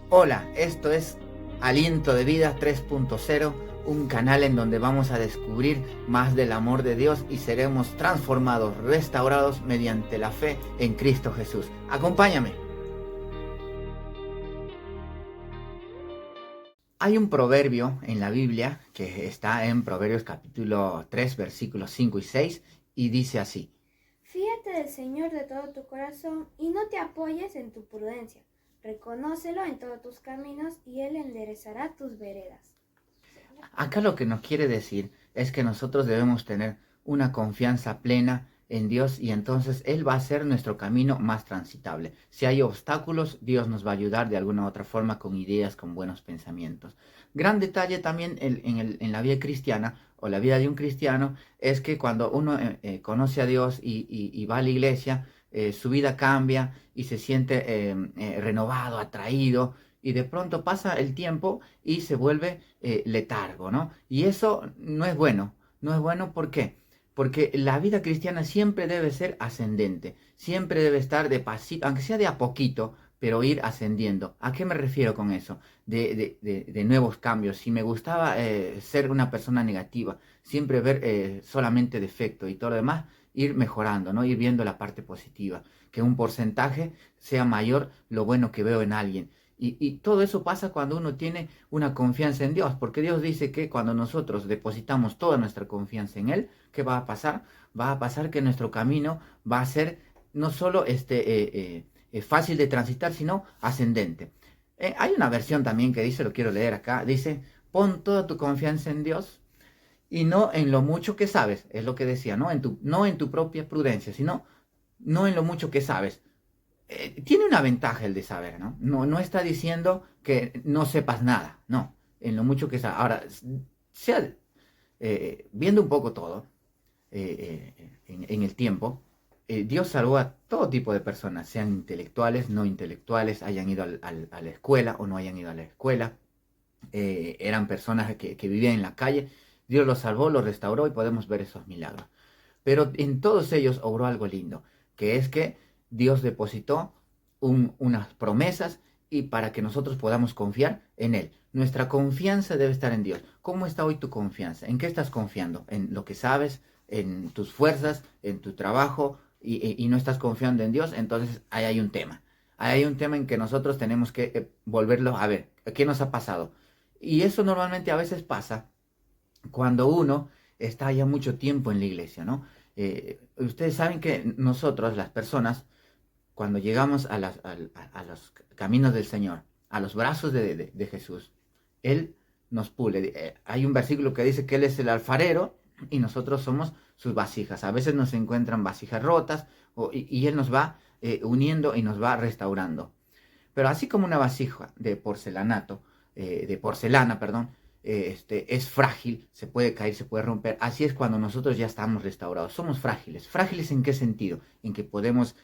Hola, esto es Aliento de Vida 3.0, un canal en donde vamos a descubrir más del amor de Dios y seremos transformados, restaurados mediante la fe en Cristo Jesús. Acompáñame. Hay un proverbio en la Biblia que está en Proverbios capítulo 3, versículos 5 y 6 y dice así: Fíate del Señor de todo tu corazón y no te apoyes en tu prudencia. Reconócelo en todos tus caminos y Él enderezará tus veredas. Acá lo que nos quiere decir es que nosotros debemos tener una confianza plena en Dios y entonces Él va a hacer nuestro camino más transitable. Si hay obstáculos, Dios nos va a ayudar de alguna u otra forma con ideas, con buenos pensamientos. Gran detalle también en la vida cristiana o la vida de un cristiano es que cuando uno conoce a Dios y va a la iglesia, su vida cambia y se siente renovado, atraído y de pronto pasa el tiempo y se vuelve letargo, ¿no? Y eso no es bueno, no es bueno, ¿por qué? Porque la vida cristiana siempre debe ser ascendente, siempre debe estar de pasito, aunque sea de a poquito, pero ir ascendiendo. ¿A qué me refiero con eso? De nuevos cambios. Si me gustaba ser una persona negativa, siempre ver solamente defecto y todo lo demás, ir mejorando, ¿no? Ir viendo la parte positiva, que un porcentaje sea mayor lo bueno que veo en alguien. Y todo eso pasa cuando uno tiene una confianza en Dios, porque Dios dice que cuando nosotros depositamos toda nuestra confianza en Él, ¿qué va a pasar? Va a pasar que nuestro camino va a ser no solo fácil de transitar, sino ascendente. Hay una versión también que dice, lo quiero leer acá, dice: pon toda tu confianza en Dios y no en lo mucho que sabes, es lo que decía, no en tu propia prudencia, sino no en lo mucho que sabes. Tiene una ventaja el de saber, ¿no? No está diciendo que no sepas nada, no, en lo mucho que sabes. Ahora, sea, viendo un poco todo en el tiempo, Dios salvó a todo tipo de personas, sean intelectuales, no intelectuales, hayan ido a la escuela o no hayan ido a la escuela, eran personas que vivían en la calle. Dios los salvó, los restauró y podemos ver esos milagros. Pero en todos ellos obró algo lindo, que es que Dios depositó unas promesas y para que nosotros podamos confiar en Él. Nuestra confianza debe estar en Dios. ¿Cómo está hoy tu confianza? ¿En qué estás confiando? ¿En lo que sabes? ¿En tus fuerzas? ¿En tu trabajo? Y no estás confiando en Dios, entonces ahí hay un tema. Ahí hay un tema en que nosotros tenemos que volverlo a ver. ¿Qué nos ha pasado? Y eso normalmente a veces pasa cuando uno está ya mucho tiempo en la iglesia, ¿no? Ustedes saben que nosotros, las personas, cuando llegamos a los caminos del Señor, a los brazos de Jesús, Él nos pule. Hay un versículo que dice que Él es el alfarero y nosotros somos sus vasijas. A veces nos encuentran vasijas rotas y Él nos va uniendo y nos va restaurando. Pero así como una vasija de porcelanato, de porcelana, perdón, es frágil, se puede caer, se puede romper. Así es cuando nosotros ya estamos restaurados. Somos frágiles. ¿Frágiles en qué sentido? En que podemos,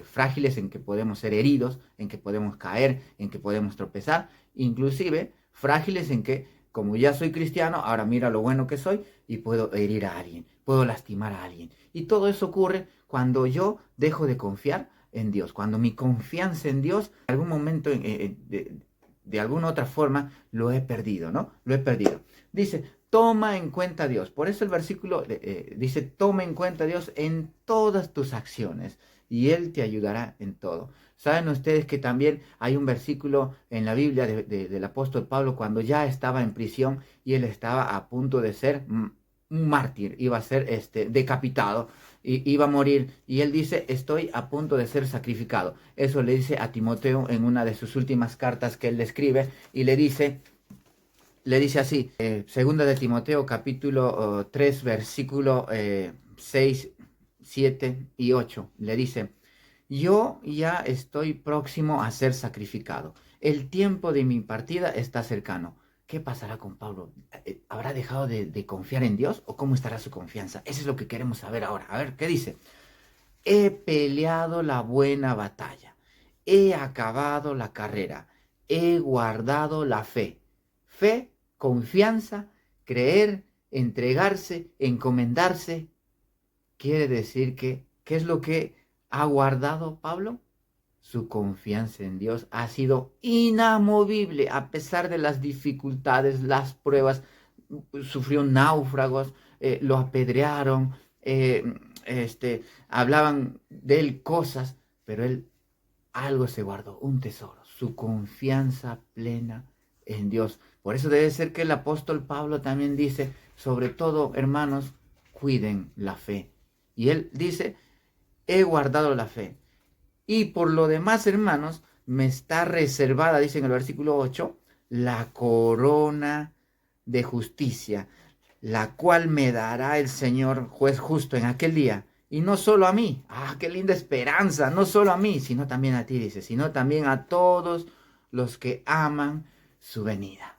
frágiles en que podemos ser heridos, en que podemos caer, en que podemos tropezar. Inclusive frágiles en que, como ya soy cristiano, ahora mira lo bueno que soy y puedo herir a alguien, puedo lastimar a alguien. Y todo eso ocurre cuando yo dejo de confiar en Dios, cuando mi confianza en Dios, en algún momento, de alguna otra forma, lo he perdido, ¿no? Lo he perdido. Dice, toma en cuenta a Dios. Por eso el versículo dice, toma en cuenta a Dios en todas tus acciones y Él te ayudará en todo. ¿Saben ustedes que también hay un versículo en la Biblia del apóstol Pablo cuando ya estaba en prisión y él estaba a punto de ser un mártir, iba a ser decapitado, iba a morir, y él dice, estoy a punto de ser sacrificado? Eso le dice a Timoteo en una de sus últimas cartas que él le escribe, y le dice así, segunda de Timoteo capítulo 3 versículo 6, 7 y 8, le dice: yo ya estoy próximo a ser sacrificado. El tiempo de mi partida está cercano. ¿Qué pasará con Pablo? ¿Habrá dejado de confiar en Dios o cómo estará su confianza? Eso es lo que queremos saber ahora. A ver, ¿qué dice? He peleado la buena batalla. He acabado la carrera. He guardado la fe. Fe, confianza, creer, entregarse, encomendarse. Quiere decir que, ¿qué es lo que ha guardado Pablo? su confianza en Dios ha sido inamovible a pesar de las dificultades, las pruebas. Sufrió náufragos, lo apedrearon, hablaban de él cosas, pero él algo se guardó, un tesoro, su confianza plena en Dios. Por eso debe ser que el apóstol Pablo también dice, sobre todo, hermanos, cuiden la fe. Y él dice, he guardado la fe. Y por lo demás, hermanos, me está reservada, dice en el versículo 8, la corona de justicia, la cual me dará el Señor juez justo en aquel día. Y no solo a mí, qué linda esperanza, no solo a mí, sino también a ti, dice, sino también a todos los que aman su venida.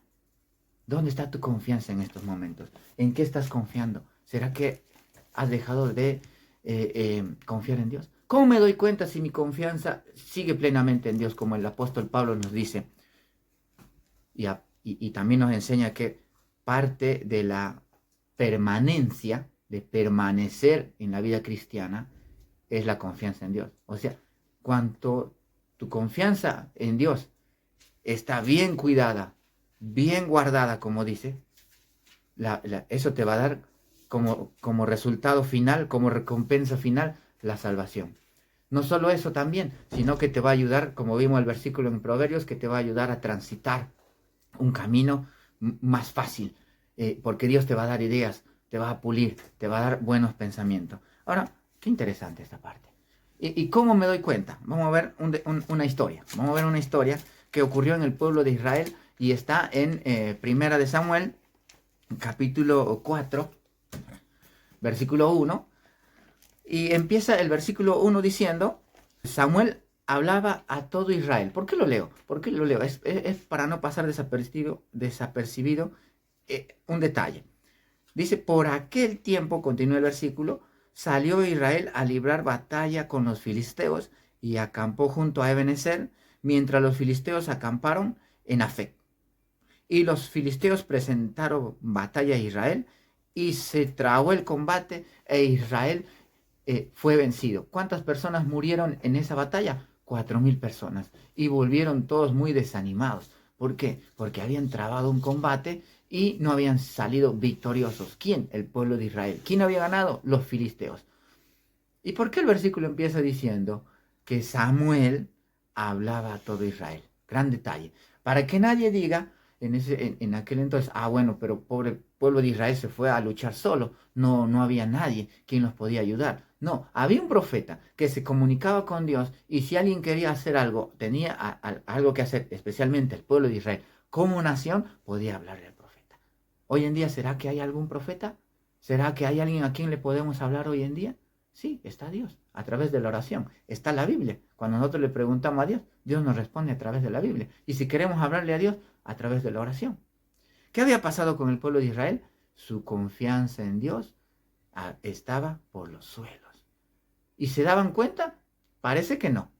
¿Dónde está tu confianza en estos momentos? ¿En qué estás confiando? ¿Será que has dejado de confiar en Dios? ¿Cómo me doy cuenta si mi confianza sigue plenamente en Dios, como el apóstol Pablo nos dice? Y también nos enseña que parte de la permanencia, de permanecer en la vida cristiana, es la confianza en Dios. O sea, cuanto tu confianza en Dios está bien cuidada, bien guardada, como dice, eso te va a dar como resultado final, como recompensa final, la salvación. No solo eso también, sino que te va a ayudar, como vimos el versículo en Proverbios, que te va a ayudar a transitar un camino más fácil, porque Dios te va a dar ideas, te va a pulir, te va a dar buenos pensamientos. Ahora, qué interesante esta parte. ¿Y cómo me doy cuenta? Vamos a ver una historia. Vamos a ver una historia que ocurrió en el pueblo de Israel y está en Primera de Samuel, capítulo 4, versículo 1. Y empieza el versículo 1 diciendo, Samuel hablaba a todo Israel. ¿Por qué lo leo? ¿Por qué lo leo? Es para no pasar desapercibido un detalle. Dice, por aquel tiempo, continúa el versículo, salió Israel a librar batalla con los filisteos y acampó junto a Ebenezer, mientras los filisteos acamparon en Afec. Y los filisteos presentaron batalla a Israel y se trabó el combate e Israel fue vencido. ¿Cuántas personas murieron en esa batalla? 4.000 personas. Y volvieron todos muy desanimados. ¿Por qué? Porque habían trabado un combate y no habían salido victoriosos. ¿Quién? El pueblo de Israel. ¿Quién había ganado? Los filisteos. ¿Y por qué el versículo empieza diciendo que Samuel hablaba a todo Israel? Gran detalle. Para que nadie diga en aquel entonces, bueno, pero pobre pueblo de Israel se fue a luchar solo. No había nadie quien los podía ayudar. No, había un profeta que se comunicaba con Dios y si alguien quería hacer algo, tenía algo que hacer, especialmente el pueblo de Israel, como nación, podía hablarle al profeta. Hoy en día, ¿será que hay algún profeta? ¿Será que hay alguien a quien le podemos hablar hoy en día? Sí, está Dios, a través de la oración. Está la Biblia. Cuando nosotros le preguntamos a Dios, Dios nos responde a través de la Biblia. Y si queremos hablarle a Dios, a través de la oración. ¿Qué había pasado con el pueblo de Israel? Su confianza en Dios estaba por los suelos. ¿Y se daban cuenta? Parece que no.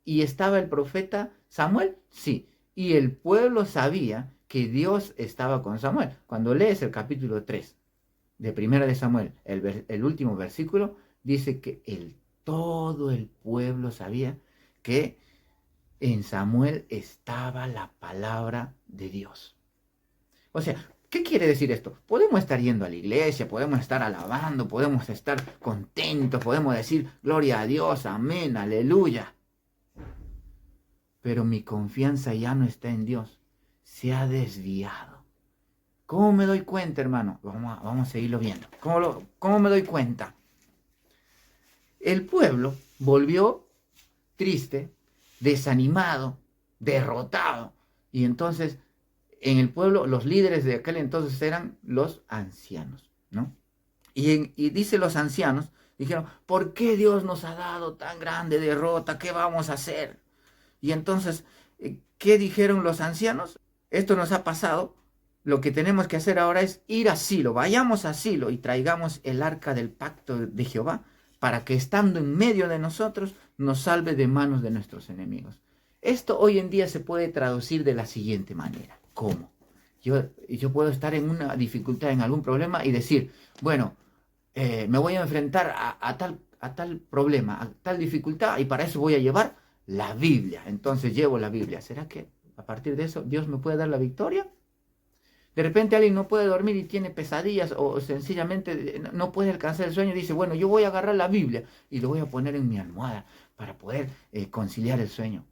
¿Y estaba el profeta Samuel? Sí. Y el pueblo sabía que Dios estaba con Samuel. Cuando lees el capítulo 3 de Primera de Samuel, el último versículo, dice que todo el pueblo sabía que en Samuel estaba la palabra de Dios. O sea, ¿qué quiere decir esto? Podemos estar yendo a la iglesia, podemos estar alabando, podemos estar contentos, podemos decir gloria a Dios, amén, aleluya. Pero mi confianza ya no está en Dios, se ha desviado. ¿Cómo me doy cuenta, hermano? Vamos a seguirlo viendo. ¿Cómo me doy cuenta? El pueblo volvió triste, desanimado, derrotado. Y entonces, en el pueblo, los líderes de aquel entonces eran los ancianos, ¿no? Y dice los ancianos, dijeron, ¿por qué Dios nos ha dado tan grande derrota? ¿Qué vamos a hacer? Y entonces, ¿qué dijeron los ancianos? Esto nos ha pasado. Lo que tenemos que hacer ahora es ir a Silo. Vayamos a Silo y traigamos el arca del pacto de Jehová para que estando en medio de nosotros nos salve de manos de nuestros enemigos. Esto hoy en día se puede traducir de la siguiente manera. ¿Cómo? Yo puedo estar en una dificultad, en algún problema y decir, bueno, me voy a enfrentar a tal problema, a tal dificultad y para eso voy a llevar la Biblia. Entonces llevo la Biblia. ¿Será que a partir de eso Dios me puede dar la victoria? De repente alguien no puede dormir y tiene pesadillas o sencillamente no puede alcanzar el sueño y dice, bueno, yo voy a agarrar la Biblia y lo voy a poner en mi almohada para poder conciliar el sueño.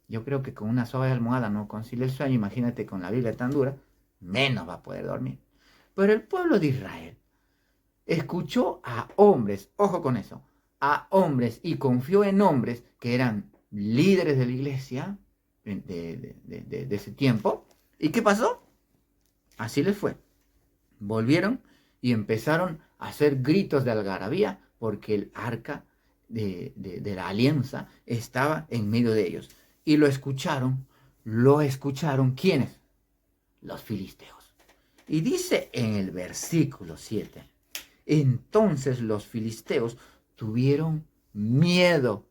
Yo creo que con una suave almohada no concilia el sueño, imagínate con la Biblia tan dura, menos va a poder dormir. Pero el pueblo de Israel escuchó a hombres, ojo con eso, a hombres y confió en hombres que eran líderes de la iglesia de ese tiempo. ¿Y qué pasó? Así les fue. Volvieron y empezaron a hacer gritos de algarabía porque el arca de la alianza estaba en medio de ellos. Y lo escucharon, ¿quiénes? Los filisteos. Y dice en el versículo 7, entonces los filisteos tuvieron miedo.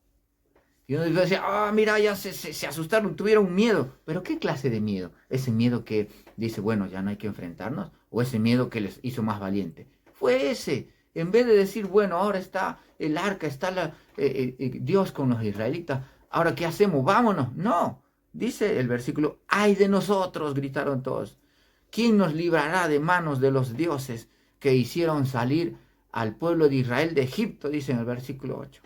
Y uno decía, mira, ya se asustaron, tuvieron miedo. ¿Pero qué clase de miedo? ¿Ese miedo que dice, bueno, ya no hay que enfrentarnos? ¿O ese miedo que les hizo más valiente? Fue ese. En vez de decir, bueno, ahora está el arca, está Dios con los israelitas, ¿ahora qué hacemos? Vámonos. No. Dice el versículo, ¡ay de nosotros! Gritaron todos. ¿Quién nos librará de manos de los dioses que hicieron salir al pueblo de Israel de Egipto? Dice en el versículo 8.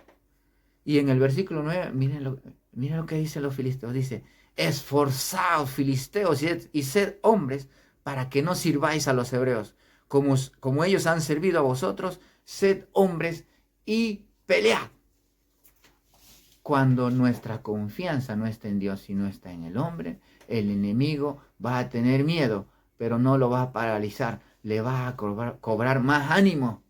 Y en el versículo 9, miren lo que dicen los filisteos. Dice, esforzaos filisteos y sed hombres para que no sirváis a los hebreos. Como ellos han servido a vosotros, sed hombres y pelead. Cuando nuestra confianza no está en Dios, sino está en el hombre, el enemigo va a tener miedo, pero no lo va a paralizar. Le va a cobrar más ánimo,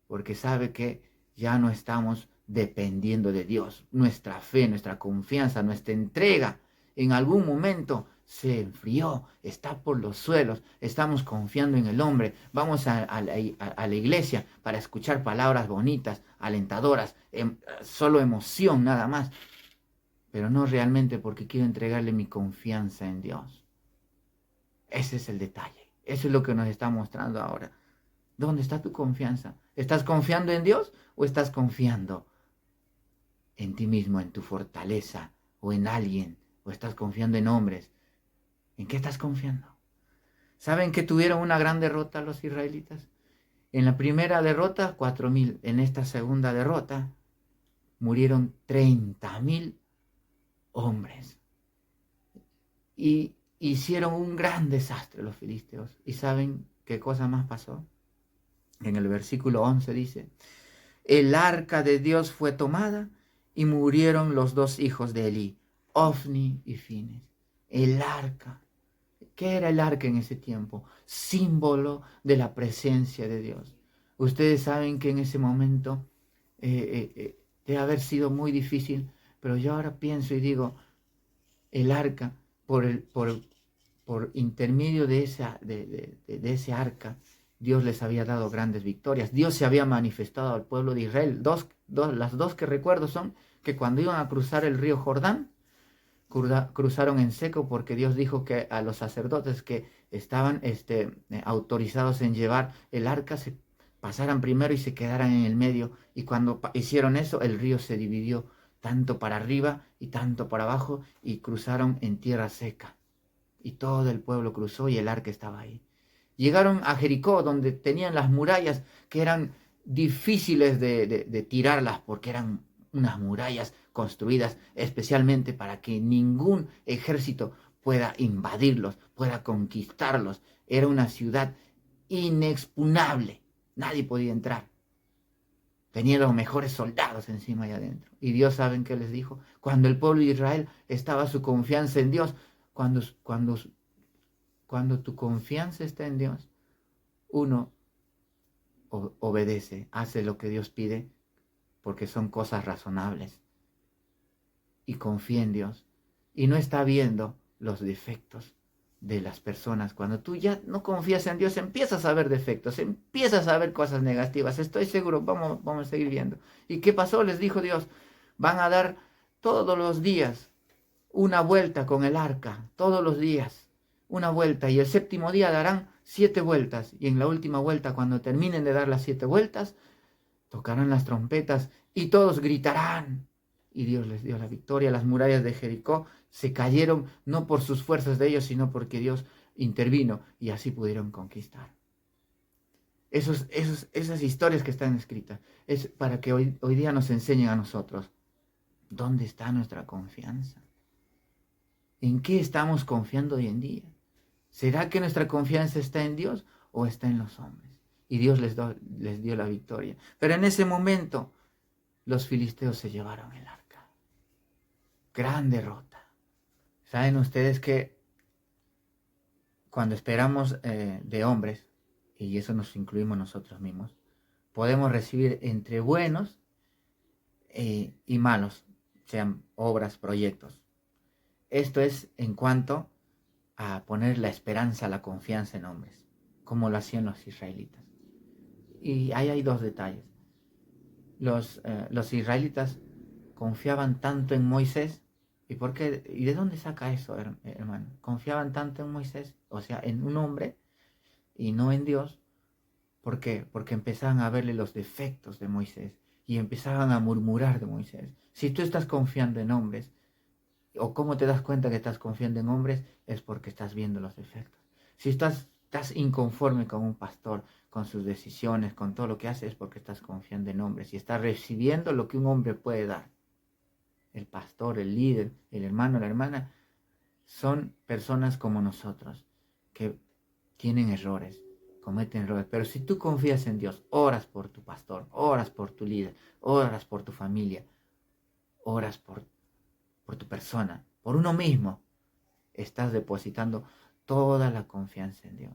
porque sabe que ya no estamos dependiendo de Dios. Nuestra fe, nuestra confianza, nuestra entrega en algún momento se enfrió, está por los suelos. Estamos confiando en el hombre. Vamos a la iglesia para escuchar palabras bonitas, alentadoras, solo emoción nada más, pero no realmente porque quiero entregarle mi confianza en Dios. Ese es el detalle. Eso es lo que nos está mostrando ahora. ¿Dónde está tu confianza? ¿Estás confiando en Dios o estás confiando en ti mismo, en tu fortaleza o en alguien? ¿O estás confiando en hombres? ¿En qué estás confiando? ¿Saben que tuvieron una gran derrota los israelitas? En la primera derrota, 4,000. En esta segunda derrota, murieron 30,000 hombres. Y hicieron un gran desastre los filisteos. ¿Y saben qué cosa más pasó? En el versículo 11 dice, el arca de Dios fue tomada y murieron los dos hijos de Elí, Ofni y Fines. El arca. ¿Qué era el arca en ese tiempo? Símbolo de la presencia de Dios. Ustedes saben que en ese momento debe haber sido muy difícil, pero yo ahora pienso y digo, el arca, por intermedio de ese arca, Dios les había dado grandes victorias. Dios se había manifestado al pueblo de Israel. Las dos que recuerdo son que cuando iban a cruzar el río Jordán, cruzaron en seco porque Dios dijo que a los sacerdotes que estaban autorizados en llevar el arca se pasaran primero y se quedaran en el medio. Y cuando hicieron eso, el río se dividió tanto para arriba y tanto para abajo y cruzaron en tierra seca. Y todo el pueblo cruzó y el arca estaba ahí. Llegaron a Jericó, donde tenían las murallas que eran difíciles de tirarlas porque eran unas murallas construidas especialmente para que ningún ejército pueda invadirlos, pueda conquistarlos. Era una ciudad inexpugnable, nadie podía entrar. Tenía los mejores soldados encima y adentro. Y Dios, ¿saben qué les dijo? Cuando el pueblo de Israel estaba su confianza en Dios, cuando tu confianza está en Dios, uno obedece, hace lo que Dios pide, porque son cosas razonables. Y confía en Dios. Y no está viendo los defectos de las personas. Cuando tú ya no confías en Dios, empiezas a ver defectos, empiezas a ver cosas negativas. Estoy seguro, vamos a seguir viendo. ¿Y qué pasó? Les dijo Dios, van a dar todos los días una vuelta con el arca, todos los días, una vuelta. Y el séptimo día darán 7 vueltas. Y en la última vuelta, cuando terminen de dar las 7 vueltas, tocarán las trompetas y todos gritarán. y Dios les dio la victoria. Las murallas de Jericó se cayeron no por sus fuerzas de ellos, sino porque Dios intervino y así pudieron conquistar. Esas historias que están escritas es para que hoy día nos enseñen a nosotros dónde está nuestra confianza. ¿En qué estamos confiando hoy en día? ¿Será que nuestra confianza está en Dios o está en los hombres? Y Dios les dio la victoria. Pero en ese momento los filisteos se llevaron el arca. Gran derrota. ¿Saben ustedes que cuando esperamos de hombres, y eso nos incluimos nosotros mismos, podemos recibir entre buenos y malos, sean obras, proyectos? Esto es en cuanto a poner la esperanza, la confianza en hombres, como lo hacían los israelitas. Y ahí hay dos detalles. Los israelitas confiaban tanto en Moisés. ¿Y por qué? ¿Y de dónde saca eso, hermano? Confiaban tanto en Moisés, o sea, en un hombre, y no en Dios. ¿Por qué? Porque empezaban a verle los defectos de Moisés y empezaban a murmurar de Moisés. Si tú estás confiando en hombres, o cómo te das cuenta que estás confiando en hombres, es porque estás viendo los defectos. Si estás inconforme con un pastor, con sus decisiones, con todo lo que hace, es porque estás confiando en hombres y estás recibiendo lo que un hombre puede dar. El pastor, el líder, el hermano, la hermana, son personas como nosotros, que tienen errores, cometen errores. Pero si tú confías en Dios, oras por tu pastor, oras por tu líder, oras por tu familia, oras por tu persona, por uno mismo, estás depositando toda la confianza en Dios.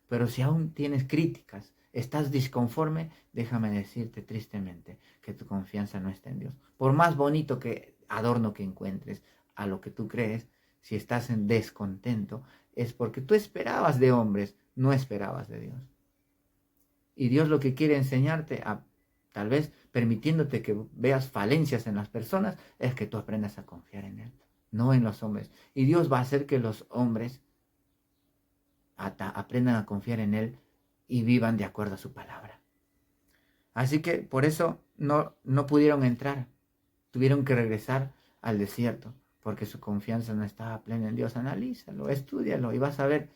Pero si aún tienes críticas, estás disconforme, déjame decirte tristemente que tu confianza no está en Dios. Por más bonito que adorno que encuentres a lo que tú crees, si estás en descontento, es porque tú esperabas de hombres, no esperabas de Dios. Y Dios lo que quiere enseñarte, tal vez permitiéndote que veas falencias en las personas, es que tú aprendas a confiar en Él, no en los hombres. Y Dios va a hacer que los hombres aprendan a confiar en Él y vivan de acuerdo a su palabra. Así que por eso no pudieron entrar, tuvieron que regresar al desierto, porque su confianza no estaba plena en Dios. Analízalo, estúdialo y vas a ver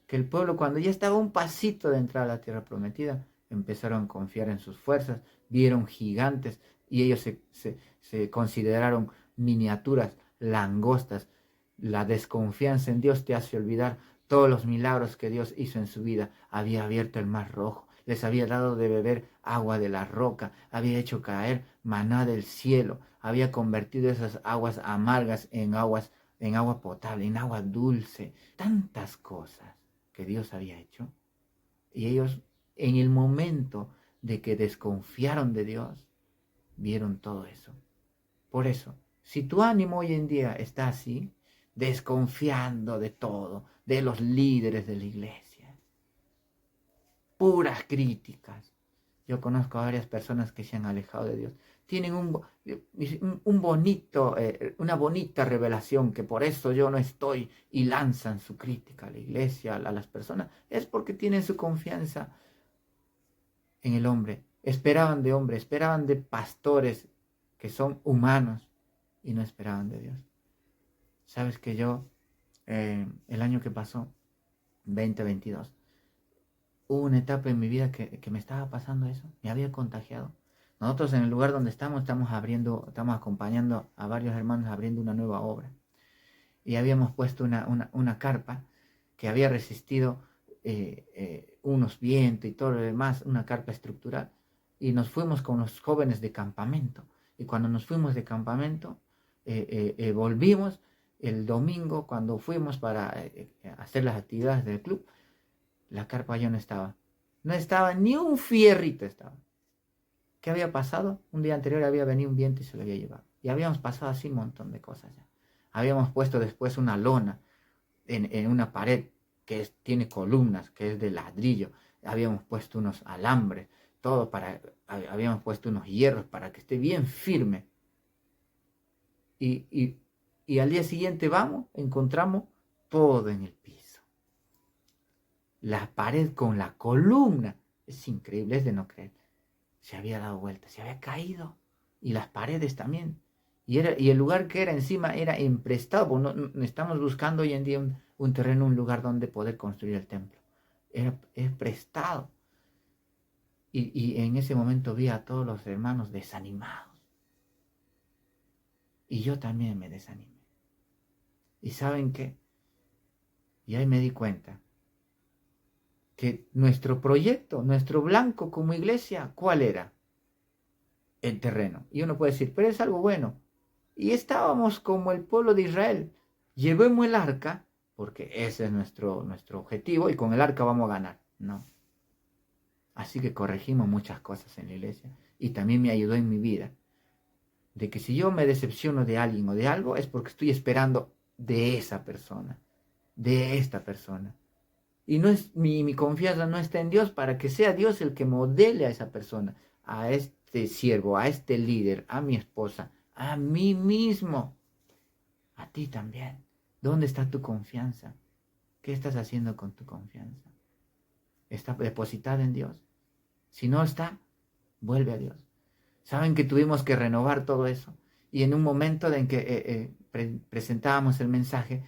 que el pueblo, cuando ya estaba un pasito de entrar a la tierra prometida, empezaron a confiar en sus fuerzas, vieron gigantes y ellos se consideraron miniaturas, langostas. La desconfianza en Dios te hace olvidar todos los milagros que Dios hizo en su vida. Había abierto el mar rojo, les había dado de beber agua de la roca, había hecho caer maná del cielo, había convertido esas aguas amargas en agua potable, en agua dulce, tantas cosas que Dios había hecho. Y ellos, en el momento de que desconfiaron de Dios, vieron todo eso. Por eso, si tu ánimo hoy en día está así, desconfiando de todo, de los líderes de la iglesia, puras críticas. Yo conozco a varias personas que se han alejado de Dios. Tienen una bonita revelación, que por eso yo no estoy, y lanzan su crítica a la iglesia, a las personas. Es porque tienen su confianza en el hombre. Esperaban de hombre, esperaban de pastores que son humanos y no esperaban de Dios. Sabes que yo, el año que pasó, 2022, hubo una etapa en mi vida que me estaba pasando eso, me había contagiado. Nosotros en el lugar donde estamos acompañando a varios hermanos abriendo una nueva obra. Y habíamos puesto una carpa que había resistido unos vientos y todo lo demás, una carpa estructural. Y nos fuimos con los jóvenes de campamento. Y cuando nos fuimos de campamento, volvimos el domingo cuando fuimos para hacer las actividades del club. La carpa ya no estaba. No estaba ni un fierrito estaba. ¿Qué había pasado? Un día anterior había venido un viento y se lo había llevado. Y habíamos pasado así un montón de cosas ya. Habíamos puesto después una lona en una pared que tiene columnas, que es de ladrillo. Habíamos puesto unos alambres, habíamos puesto unos hierros para que esté bien firme. Y al día siguiente encontramos todo en el piso. La pared con la columna, es increíble, es de no creer. Se había dado vuelta, se había caído. Y las paredes también. Y el lugar que era encima era emprestado, porque no estamos buscando hoy en día un terreno, un lugar donde poder construir el templo. Es prestado. Y en ese momento vi a todos los hermanos desanimados. Y yo también me desanimé. ¿Y saben qué? Y ahí me di cuenta que nuestro proyecto, nuestro blanco como iglesia, ¿cuál era? El terreno. Y uno puede decir, pero es algo bueno. Y estábamos como el pueblo de Israel. Llevemos el arca, porque ese es nuestro objetivo, y con el arca vamos a ganar. No. Así que corregimos muchas cosas en la iglesia. Y también me ayudó en mi vida. De que si yo me decepciono de alguien o de algo, es porque estoy esperando de esa persona, de esta persona. Y no es, mi confianza no está en Dios para que sea Dios el que modele a esa persona, a este siervo, a este líder, a mi esposa, a mí mismo, a ti también. ¿Dónde está tu confianza? ¿Qué estás haciendo con tu confianza? ¿Está depositada en Dios? Si no está, vuelve a Dios. Saben que tuvimos que renovar todo eso. Y en un momento en que presentábamos el mensaje,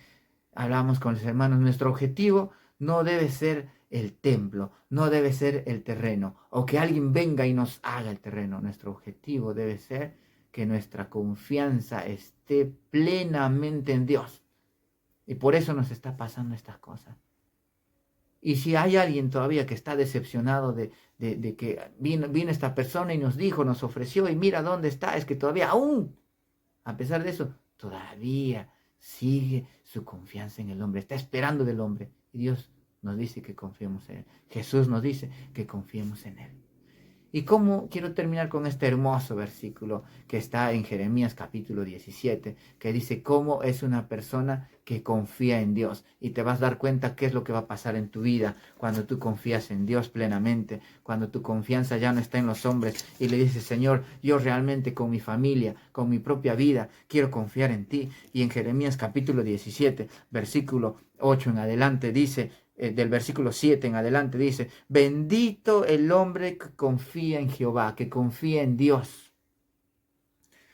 hablábamos con los hermanos, nuestro objetivo no debe ser el templo, no debe ser el terreno, o que alguien venga y nos haga el terreno. Nuestro objetivo debe ser que nuestra confianza esté plenamente en Dios. Y por eso nos está pasando estas cosas. Y si hay alguien todavía que está decepcionado de que vino esta persona y nos dijo, nos ofreció, y mira dónde está, es que todavía aún, a pesar de eso, todavía sigue su confianza en el hombre, está esperando del hombre. Y Dios nos dice que confiemos en Él. Jesús nos dice que confiemos en Él. ¿Y cómo quiero terminar con este hermoso versículo que está en Jeremías capítulo 17, que dice cómo es una persona que confía en Dios? Y te vas a dar cuenta qué es lo que va a pasar en tu vida cuando tú confías en Dios plenamente, cuando tu confianza ya no está en los hombres y le dices, Señor, yo realmente con mi familia, con mi propia vida, quiero confiar en ti. Y en Jeremías capítulo 17, versículo 8 en adelante dice, del versículo 7 en adelante dice, bendito el hombre que confía en Jehová, que confía en Dios,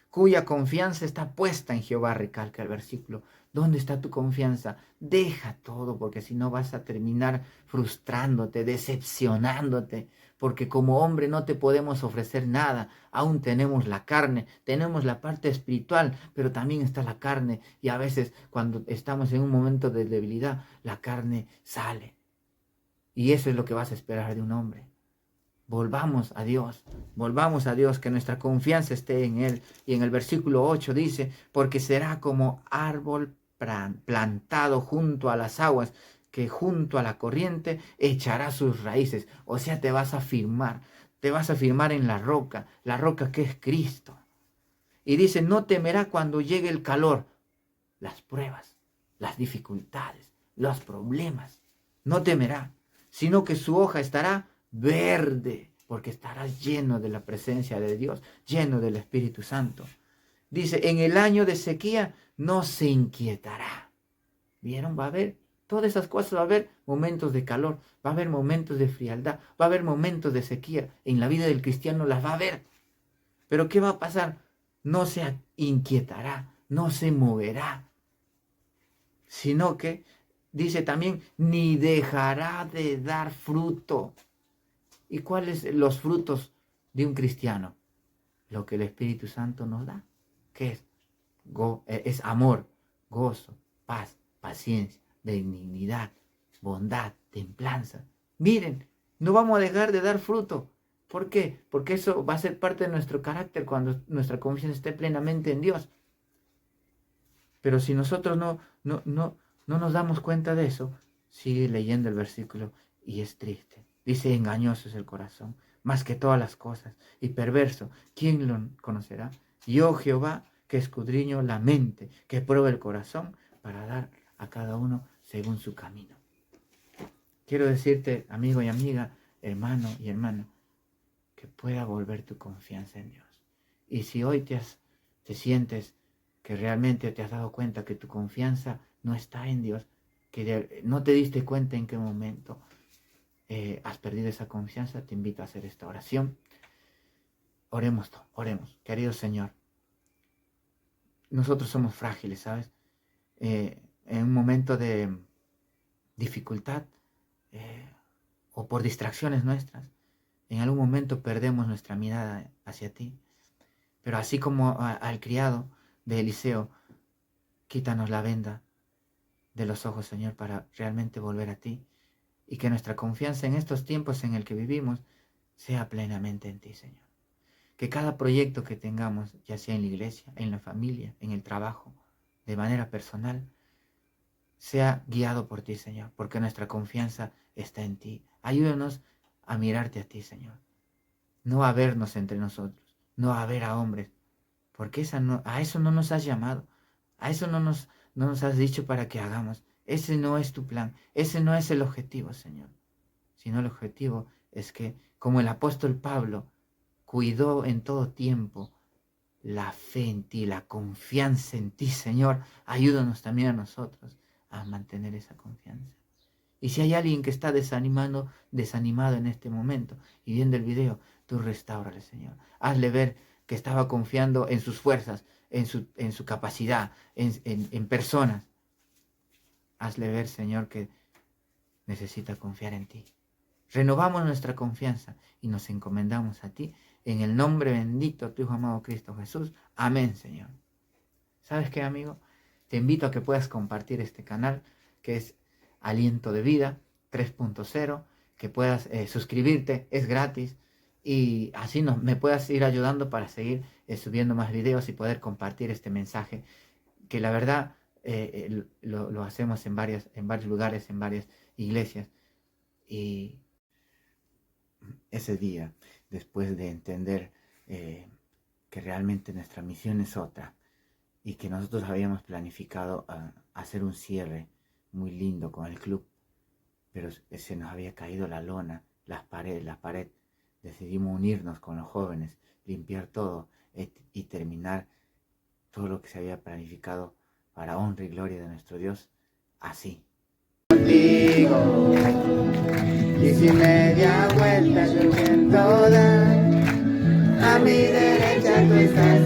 cuya confianza está puesta en Jehová, recalca el versículo. ¿Dónde está tu confianza? Deja todo, porque si no vas a terminar frustrándote, decepcionándote, porque como hombre no te podemos ofrecer nada. Aún tenemos la carne, tenemos la parte espiritual, pero también está la carne. Y a veces cuando estamos en un momento de debilidad, la carne sale. Y eso es lo que vas a esperar de un hombre. Volvamos a Dios, que nuestra confianza esté en Él. Y en el versículo 8 dice, porque será como árbol plantado junto a las aguas, que junto a la corriente echará sus raíces. O sea, te vas a firmar en la roca que es Cristo. Y dice, no temerá cuando llegue el calor, las pruebas, las dificultades, los problemas. No temerá, sino que su hoja estará verde, porque estará lleno de la presencia de Dios, lleno del Espíritu Santo. Dice, en el año de sequía no se inquietará. ¿Vieron? Va a haber todas esas cosas, va a haber momentos de calor, va a haber momentos de frialdad, va a haber momentos de sequía. En la vida del cristiano las va a haber. Pero ¿qué va a pasar? No se inquietará, no se moverá, sino que, dice también, ni dejará de dar fruto. ¿Y cuáles son los frutos de un cristiano? Lo que el Espíritu Santo nos da. ¿Qué es? Es amor, gozo, paz, paciencia, benignidad, bondad, templanza. Miren, no vamos a dejar de dar fruto. ¿Por qué? Porque eso va a ser parte de nuestro carácter cuando nuestra confianza esté plenamente en Dios. Pero si nosotros no nos damos cuenta de eso, sigue leyendo el versículo y es triste. Dice, engañoso es el corazón, más que todas las cosas, y perverso. ¿Quién lo conocerá? Yo, Jehová, que escudriño la mente, que pruebo el corazón, para dar a cada uno según su camino. Quiero decirte, amigo y amiga, hermano y hermana, que pueda volver tu confianza en Dios. Y si hoy te sientes que realmente te has dado cuenta que tu confianza no está en Dios, que no te diste cuenta en qué momento has perdido esa confianza, te invito a hacer esta oración. Oremos, querido Señor. nosotros somos frágiles, ¿sabes? En un momento de dificultad o por distracciones nuestras, en algún momento perdemos nuestra mirada hacia ti. Pero así como al criado de Eliseo, quítanos la venda de los ojos, Señor, para realmente volver a ti, y que nuestra confianza en estos tiempos en el que vivimos sea plenamente en ti, Señor. Que cada proyecto que tengamos, ya sea en la iglesia, en la familia, en el trabajo, de manera personal, sea guiado por ti, Señor, porque nuestra confianza está en ti. Ayúdanos a mirarte a ti, Señor. No a vernos entre nosotros, no a ver a hombres, porque a eso no nos has llamado, a eso no nos has dicho para que hagamos. Ese no es tu plan, ese no es el objetivo, Señor. Sino el objetivo es que, como el apóstol Pablo cuidó en todo tiempo la fe en ti, la confianza en ti, Señor, ayúdanos también a nosotros a mantener esa confianza. Y si hay alguien que está desanimado en este momento y viendo el video, tú restáurale, Señor. Hazle ver que estaba confiando en sus fuerzas, en su capacidad, en personas. Hazle ver, Señor, que necesita confiar en ti. Renovamos nuestra confianza y nos encomendamos a ti en el nombre bendito de tu Hijo amado Cristo Jesús. Amén, Señor. ¿Sabes qué, amigo? Te invito a que puedas compartir este canal, que es Aliento de Vida 3.0, que puedas suscribirte, es gratis, y así me puedas ir ayudando para seguir subiendo más videos y poder compartir este mensaje, que la verdad lo hacemos en varios lugares, en varias iglesias. Y ese día, después de entender que realmente nuestra misión es otra, y que nosotros habíamos planificado hacer un cierre muy lindo con el club, pero se nos había caído la lona, la pared. Decidimos unirnos con los jóvenes, limpiar todo y terminar todo lo que se había planificado para honra y gloria de nuestro Dios, así. Contigo, y si media vuelta yo siento dar, a mi derecha tú estás.